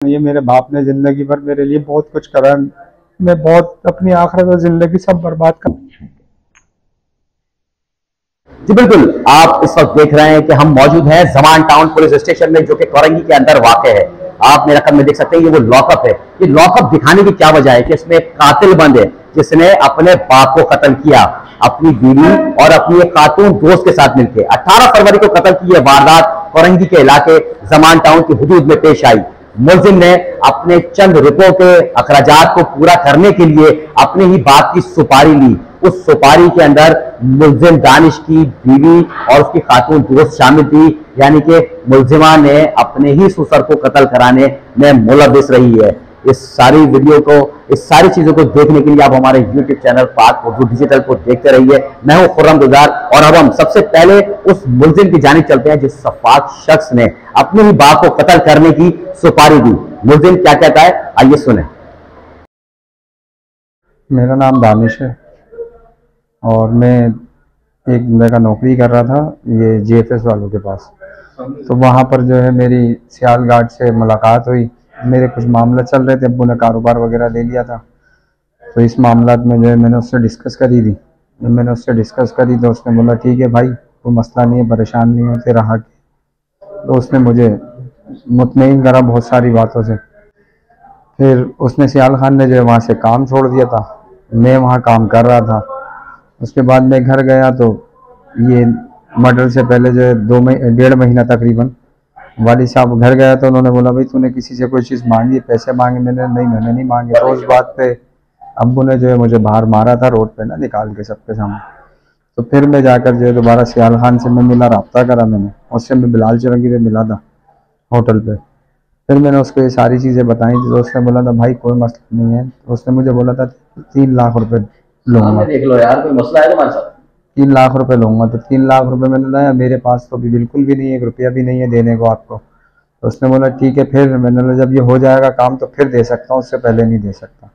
ये मेरे बाप ने जिंदगी भर मेरे लिए बहुत कुछ करा। मैं बहुत अपनी आखिरत और जिंदगी सब बर्बाद कर। जी बिल्कुल, आप इस वक्त देख रहे हैं कि हम मौजूद हैं जमान टाउन पुलिस स्टेशन में, जो कि कोरंगी के अंदर वाक़ है। आप मेरे रकम में देख सकते हैं, ये वो लॉकअप है। ये लॉकअप दिखाने की क्या वजह है कि इसमें एक कातिल बंद है जिसने अपने बाप को कत्ल किया, अपनी बीवी और अपनी एक खातून दोस्त के साथ मिलकर 18 फरवरी को कत्ल की। यह वारदात कोरंगी के इलाके जमान टाउन की हुदूद में पेश आई। मुलजिम ने अपने चंद रुपयों के अखराजात को पूरा करने के लिए अपने ही बाप की सुपारी ली। उस सुपारी के अंदर मुलजिम दानिश की बीवी और उसकी खातून दोस्त शामिल थी, यानी कि मुलजिमा ने अपने ही ससुर को कत्ल कराने में मुलविस रही है। इस सारी वीडियो को, इस सारी चीजों को देखने के लिए आप हमारे YouTube चैनल पाक उर्दू डिजिटल को देखते रहिए। मैं हूं खुर्रम गुजार और अब हम सबसे पहले उस मुलजिम की जानिब चलते हैं जिस सफाक शख्स ने अपने ही बाप को कत्ल करने की सुपारी दी। मुलजिम क्या कहता है, आइए सुने। मेरा नाम दानिश है और मैं एक जगह नौकरी कर रहा था, ये JFS वालों के पास। तो वहाँ पर जो है मेरी सियाल गार्ड से मुलाकात हुई। मेरे कुछ मामला चल रहे थे, अब्बू ने कारोबार वगैरह ले लिया था। तो इस मामला में जो है मैंने उससे डिस्कस करी थी। जब मैंने उससे डिस्कस करी तो उसने बोला ठीक है भाई, कोई मसला नहीं है, परेशान नहीं होते रहा। तो उसने मुझे मुतमईन करा बहुत सारी बातों से। फिर उसने सियाल खान ने जो है वहाँ से काम छोड़ दिया था। मैं वहाँ काम कर रहा था। उसके बाद मैं घर गया तो ये मर्डर से पहले जो है 1.5 महीना तकरीबन वाली साहब घर गया तो उन्होंने बोला भाई तूने किसी से कोई चीज़ मांगी, पैसे मांगे? मैंने नहीं मांगे। तो उस बात पे अब्बू ने जो है मुझे बाहर मारा था रोड पे ना, निकाल के सबके सामने। तो फिर मैं जाकर जो है दोबारा सियाल खान से मैं मिला, रब्ता करा मैंने उससे। मैं बिलाल चरंगी पे मिला था होटल पे। फिर मैंने उसको ये सारी चीज़ें बताई थी तो उसने बोला था भाई कोई मसला नहीं है। तो उसने मुझे बोला था 3 लाख रुपए लूँगा। देख लो यार, कोई मसला है तुम्हारे साथ? 3 लाख रुपए लूँगा। तो 3 लाख रुपए मैंने लाया, मेरे पास तो अभी बिल्कुल भी नहीं है, 1 रुपया भी नहीं है देने को आपको। तो उसने बोला ठीक है। फिर मैंने बोला जब ये हो जाएगा काम तो फिर दे सकता हूँ, उससे पहले नहीं दे सकता।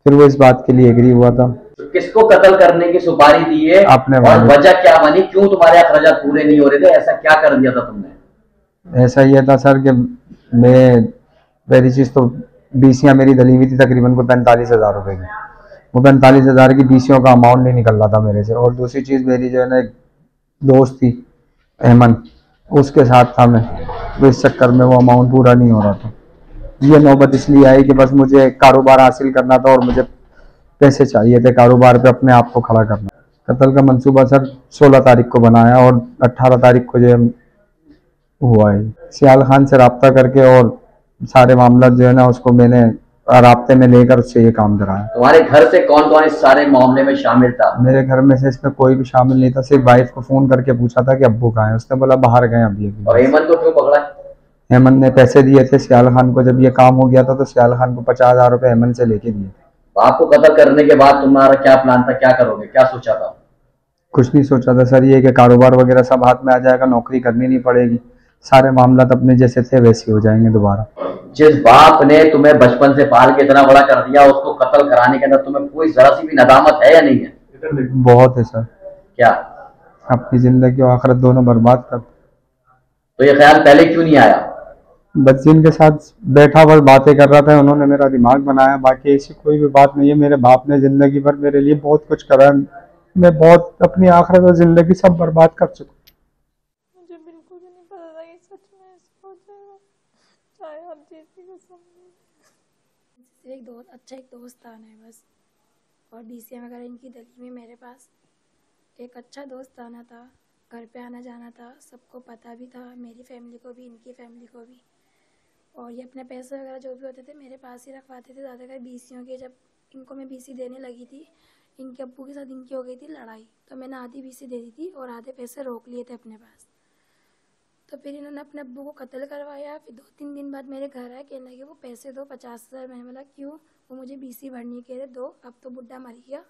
फिर वो इस बात के लिए एग्री हुआ था। तो किसको कत्ल करने की सुपारी दी है अपने और वजह क्या बनी? क्यों तुम्हारे अखराजात पूरे नहीं हो रहे थे? ऐसा क्या कर दिया था तुमने? ऐसा ये था सर कि मैं पहली चीज़ तो बीसियाँ मेरी दली हुई थी तकरीबन को 45,000 रुपये की। वो 45,000 की बीसियों का अमाउंट नहीं निकल रहा था मेरे से। और दूसरी चीज़ मेरी जो है ना एक दोस्त थी अहमद, उसके साथ था मैं। तो इस चक्कर में वो अमाउंट पूरा नहीं हो रहा था। ये नौबत इसलिए आई कि बस मुझे कारोबार हासिल करना था और मुझे पैसे चाहिए थे कारोबार पे अपने आप को खड़ा करना। कत्ल का मंसूबा सर 16 तारीख को बनाया और 18 तारीख को जो है हुआ है। सियाल खान से रब्ता करके और सारे मामला जो है ना उसको मैंने राब्ते में लेकर उससे ये काम कराया। तुम्हारे घर से कौन कौन इस सारे मामले में शामिल था? मेरे घर में से इसमें कोई भी शामिल नहीं था। सिर्फ वाइफ को फोन करके पूछा था कि अब्बू कहाँ है। उसने बोला बाहर गए अभी। और हेमंत को क्यों पकड़ा? हेमंत ने पैसे दिए थे सियाल खान को। जब ये काम हो गया था तो सियाल खान को 50,000 रुपये हेमंत से लेके दिए थे। आपको कत्ल करने के बाद तुम्हारा क्या प्लान था? क्या करोगे? क्या सोचा था? कुछ नहीं सोचा था सर, ये कि कारोबार वगैरह सब हाथ में आ जाएगा, नौकरी करनी नहीं पड़ेगी, सारे मामला अपने जैसे थे वैसे हो जाएंगे दोबारा। जिस बाप ने तुम्हें बचपन से पाल के इतना बड़ा कर दिया, उसको कत्ल कराने के अंदर तुम्हें कोई जरा सी भी नदामत है या नहीं है? बहुत है सर। क्या? अपनी जिंदगी और आखिरत दोनों बर्बाद कर। तो ये ख्याल पहले क्यों नहीं आया? बस जिनके साथ बैठा बस बातें कर रहा था उन्होंने मेरा दिमाग बनाया, बाकी ऐसी कोई भी बात नहीं है। मेरे बाप ने जिंदगी भर मेरे लिए बहुत कुछ करा। मैं बहुत अपनी आखिरत और जिंदगी सब बर्बाद कर चुका। मुझे बिल्कुल भी नहीं पता था कि सच में ऐसा हो जाएगा। चाहे आप जैसी कसम सिर्फ एक दोस्त आना है बस। और डीसी वगैरह इनकी दली में मेरे पास एक अच्छा दोस्त आना था, घर पे आना जाना था, सबको पता भी था, मेरी फैमिली को भी इनकी फैमिली को भी। और ये अपने पैसे वगैरह जो भी होते थे मेरे पास ही रखवाते थे ज़्यादातर बीसियों के। जब इनको मैं बीसी देने लगी थी, इनके अब्बू के साथ इनकी हो गई थी लड़ाई, तो मैंने आधी बीसी दे दी थी और आधे पैसे रोक लिए थे अपने पास। तो फिर इन्होंने अपने अब्बू को कत्ल करवाया। फिर 2-3 दिन बाद मेरे घर आए, कहने लगे वो पैसे दो 50,000। मैंने बोला क्यों? वो मुझे बीसी भरनी कह रहे दो, अब तो बुढ़ा मर गया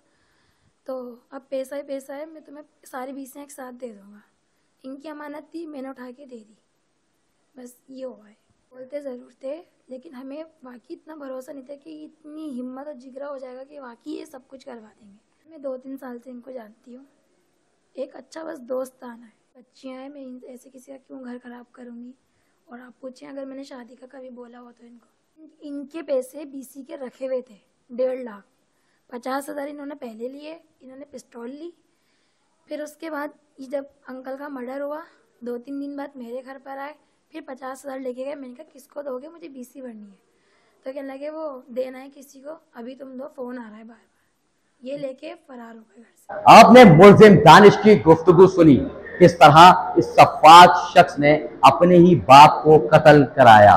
तो अब पैसा ही पैसा है, मैं तुम्हें सारी बीसियाँ एक साथ दे दूँगा। इनकी अमानत थी, मैंने उठा के दे दी। बस ये हुआ है। बोलते ज़रूर थे लेकिन हमें वाकई इतना भरोसा नहीं था कि इतनी हिम्मत और जिगरा हो जाएगा कि वाकई ये सब कुछ करवा देंगे। मैं 2-3 साल से इनको जानती हूँ। एक अच्छा बस दोस्त आना है, बच्चियाँ हैं, मैं ऐसे किसी का क्यों घर ख़राब करूँगी। और आप पूछें अगर मैंने शादी का कभी बोला हो तो इनके पैसे बीसी के रखे हुए थे 1.5 लाख, 50,000 इन्होंने पहले लिए, इन्होंने पिस्तौल ली। फिर उसके बाद ये जब अंकल का मर्डर हुआ 2-3 दिन बाद मेरे घर पर आए, फिर 50,000 लेके गए। मैंने कहा किसको दोगे, मुझे बीसी भरनी है। तो कहने लगे वो देना है किसी को, अभी तुम दो, फोन आ रहा है बार बार। ये लेके फरार हो गए घर से। आपने मुलजिम दानिश की गुफ्तगू सुनी, किस तरह इस सफाक शख्स ने अपने ही बाप को कत्ल कराया।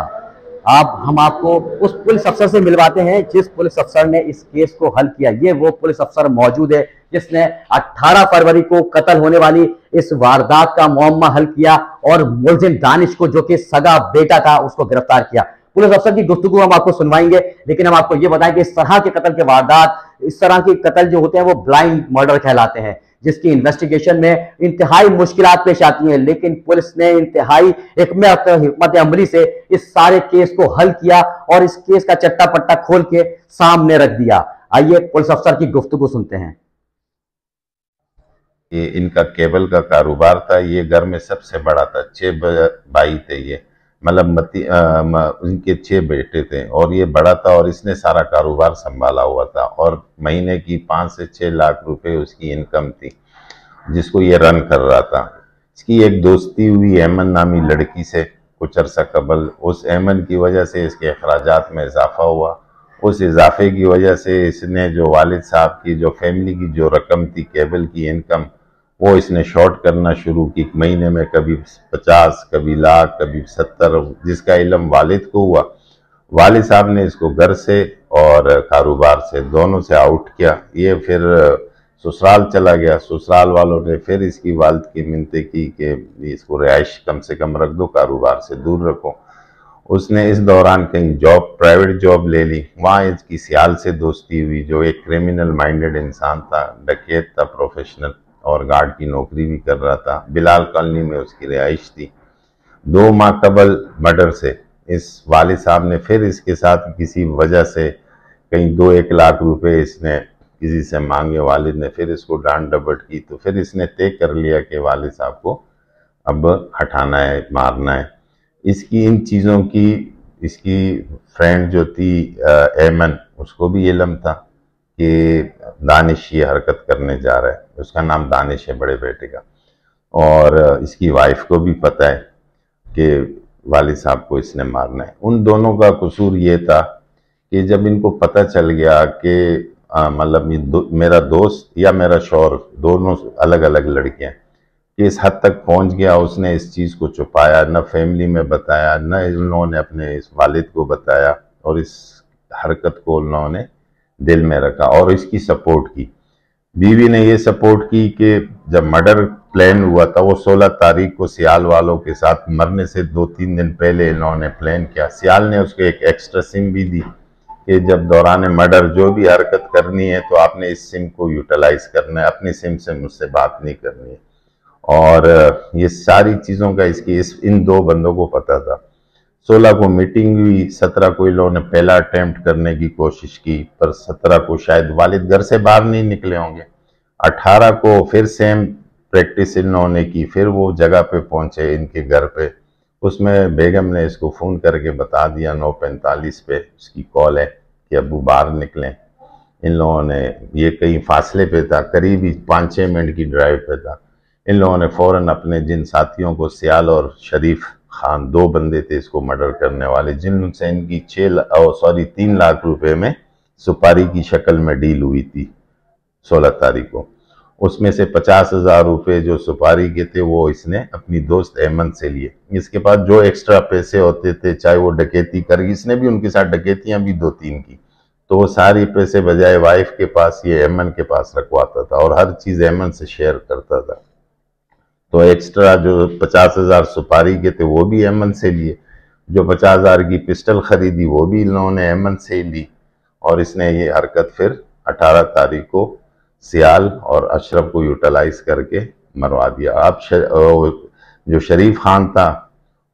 अब हम आपको उस पुलिस अफसर से मिलवाते हैं जिस पुलिस अफसर ने इस केस को हल किया। ये वो पुलिस अफसर मौजूद है जिसने 18 फरवरी को कत्ल होने वाली इस वारदात का मुअम्मा हल किया और मुलजिम दानिश को, जो कि सगा बेटा था, उसको गिरफ्तार किया। पुलिस अफसर की गुफ्तगू हम आपको सुनवाएंगे, लेकिन हम आपको ये बताएं कि इस तरह के कत्ल के वारदात, इस तरह के कत्ल जो होते हैं वो ब्लाइंड मर्डर कहलाते हैं, जिसकी इन्वेस्टिगेशन में इंतहाई मुश्किलात पेश आती हैं। लेकिन पुलिस ने इंतहाई हिकमत अमली से इस सारे केस को हल किया और इस केस का चट्टा पट्टा खोल के सामने रख दिया। आइए पुलिस अफसर की गुफ्तगू सुनते हैं। ये इनका केबल का कारोबार था। ये घर में सबसे बड़ा था, 6 भाई थे ये, मतलब उनके 6 बेटे थे और ये बड़ा था और इसने सारा कारोबार संभाला हुआ था और महीने की 5 से 6 लाख रुपए उसकी इनकम थी जिसको ये रन कर रहा था। इसकी एक दोस्ती हुई ऐमन नामी लड़की से कुछ अरसा कबल। उस ऐमन की वजह से इसके अखराजात में इजाफा हुआ। उस इजाफे की वजह से इसने जो वालिद साहब की जो फैमिली की जो रकम थी केबल की इनकम, वो इसने शॉर्ट करना शुरू की। महीने में कभी 50, कभी लाख, कभी 70, जिसका इल्म वालिद को हुआ। वालिद साहब ने इसको घर से और कारोबार से दोनों से आउट किया। ये फिर ससुराल चला गया। ससुराल वालों ने फिर इसकी वालिद की मिन्नतें की कि इसको रिहाइश कम से कम रख दो, कारोबार से दूर रखो। उसने इस दौरान कहीं जॉब, प्राइवेट जॉब ले ली। वहाँ इसकी सियाल से दोस्ती हुई जो एक क्रिमिनल माइंडेड इंसान था, डकैत था प्रोफेशनल और गार्ड की नौकरी भी कर रहा था। बिलाल कॉलोनी में उसकी रिहाइश थी। 2 माह कबल मर्डर से इस वालिद साहब ने फिर इसके साथ किसी वजह से कहीं 2-1 लाख रुपए इसने किसी से मांगे। वालिद ने फिर इसको डांट डपट की तो फिर इसने तय कर लिया कि वालिद साहब को अब हटाना है, मारना है। इसकी इन चीज़ों की इसकी फ्रेंड जो थी ऐमन, उसको भी इल्म था कि दानिश ये हरकत करने जा रहा है। उसका नाम दानिश है बड़े बेटे का। और इसकी वाइफ को भी पता है कि वालिद साहब को इसने मारना है। उन दोनों का कसूर ये था कि जब इनको पता चल गया कि मतलब मेरा दोस्त या मेरा शौहर दोनों अलग अलग लड़कियां, कि इस हद तक पहुंच गया, उसने इस चीज़ को छुपाया, न फैमिली में बताया, न उन्होंने अपने इस वालिद को बताया और इस हरकत को उन्होंने दिल में रखा और इसकी सपोर्ट की। बीवी ने ये सपोर्ट की कि जब मर्डर प्लान हुआ था वो 16 तारीख को सियाल वालों के साथ मरने से 2-3 दिन पहले इन्होंने प्लान किया। सियाल ने उसको एक एक्स्ट्रा सिम भी दी कि जब दौरान मर्डर जो भी हरकत करनी है तो आपने इस सिम को यूटिलाइज करना है, अपनी सिम से मुझसे बात नहीं करनी है। और ये सारी चीज़ों का इन 2 बंदों को पता था। 16 को मीटिंग हुई, 17 को इन लोगों ने पहला अटेम्प्ट करने की कोशिश की, पर 17 को शायद वालिद घर से बाहर नहीं निकले होंगे। 18 को फिर सेम प्रैक्टिस इन लोगों ने की, फिर वो जगह पे पहुंचे इनके घर पे। उसमें बेगम ने इसको फ़ोन करके बता दिया, 9:45 पे उसकी कॉल है कि अबू बाहर निकलें। इन लोगों ने, ये कहीं फासले पे था, करीब ही 5-6 मिनट की ड्राइव पे था। इन लोगों ने फ़ौरन अपने जिन साथियों को, सियाल और शरीफ खान 2 बंदे थे इसको मर्डर करने वाले, जिनसे इनकी 3 लाख रुपए में सुपारी की शक्ल में डील हुई थी 16 तारीख को। उसमें से 50,000 रुपये जो सुपारी के थे वो इसने अपनी दोस्त ऐमन से लिए। इसके पास जो एक्स्ट्रा पैसे होते थे, चाहे वो डकैती कर, इसने भी उनके साथ डकैतियां भी 2-3 की, तो वो सारी पैसे बजाय वाइफ के पास ये ऐमन के पास रखवाता था और हर चीज़ ऐमन से शेयर करता था। तो एक्स्ट्रा जो 50,000 सुपारी के थे वो भी ऐमन से लिए, जो 50,000 की पिस्टल खरीदी वो भी इन लोगों ने ऐमन से ली। और इसने ये हरकत फिर 18 तारीख को सियाल और अशरफ को यूटिलाइज करके मरवा दिया। अब जो शरीफ खान था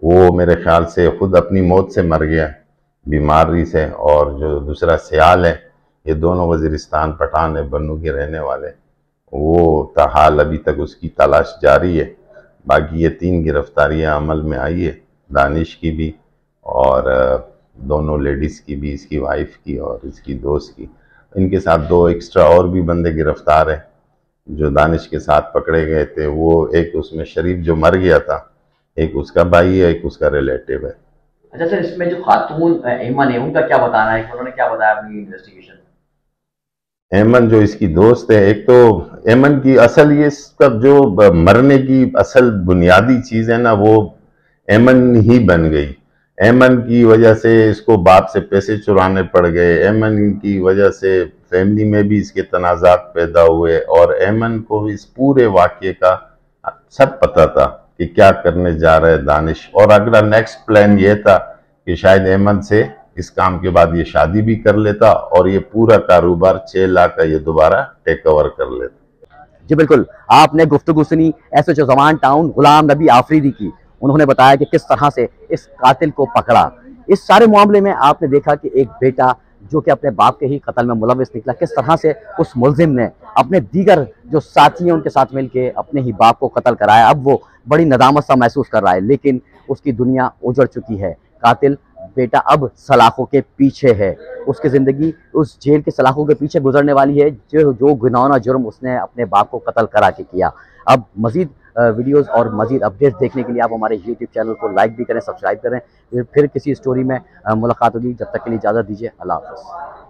वो मेरे ख्याल से खुद अपनी मौत से मर गया बीमारी से, और जो दूसरा सियाल है, ये दोनों वज़ीरिस्तान पठान है, बन्नू के रहने वाले, वो ताहाल अभी तक उसकी तलाश जारी है। बाकी ये 3 गिरफ्तारियां अमल में आई है। दानिश की भी और दोनों लेडीज़ की भी, इसकी वाइफ की और इसकी दोस्त की। इनके साथ 2 एक्स्ट्रा और भी बंदे गिरफ्तार हैं जो दानिश के साथ पकड़े गए थे। वो एक उसमें शरीफ जो मर गया था, एक उसका भाई है, एक उसका रिलेटिव है। अच्छा सर, इसमें जो खातून ऐमन है उनका क्या बताना है कि उन्होंने क्या बताया अपनी इन्वेस्टिगेशन? ऐमन जो इसकी दोस्त है, एक तो ऐमन की असल ये इसका जो मरने की असल बुनियादी चीज़ है ना, वो ऐमन ही बन गई। ऐमन की वजह से इसको बाप से पैसे चुराने पड़ गए, ऐमन की वजह से फैमिली में भी इसके तनाज़ात पैदा हुए और ऐमन को इस पूरे वाक़े का सब पता था कि क्या करने जा रहा है दानिश। और अगला नेक्स्ट प्लान ये था कि शायद ऐमन से इस काम के बाद ये शादी भी कर लेता और ये पूरा कारोबार 6 लाख का ये दोबारा टेक ओवर कर लेता। जी बिल्कुल, आपने गुफ्तगू सुनी एसएचओ ज़मान टाउन गुलाम नबी आफरीदी की। उन्होंने बताया कि किस तरह से इस कातिल को पकड़ा। इस सारे मामले में आपने देखा कि एक बेटा जो कि अपने बाप के ही कत्ल में मुलविस निकला, किस तरह से उस मुलजिम ने अपने दीगर जो साथी हैं उनके साथ मिलकर अपने ही बाप को कत्ल कराया। अब वो बड़ी नदामत सा महसूस कर रहा है, लेकिन उसकी दुनिया उजड़ चुकी है। कातिल बेटा अब सलाखों के पीछे है, उसकी ज़िंदगी उस जेल के सलाखों के पीछे गुजरने वाली है जो घिनौना जुर्म उसने अपने बाप को कत्ल करा के किया। अब मज़ीद वीडियोस और मज़ीद अपडेट्स देखने के लिए आप हमारे यूट्यूब चैनल को लाइक भी करें, सब्सक्राइब करें। फिर किसी स्टोरी में मुलाकात होगी। जब तक के लिए इजाज़त दीजिए। अल्लाह हाफ़िज़।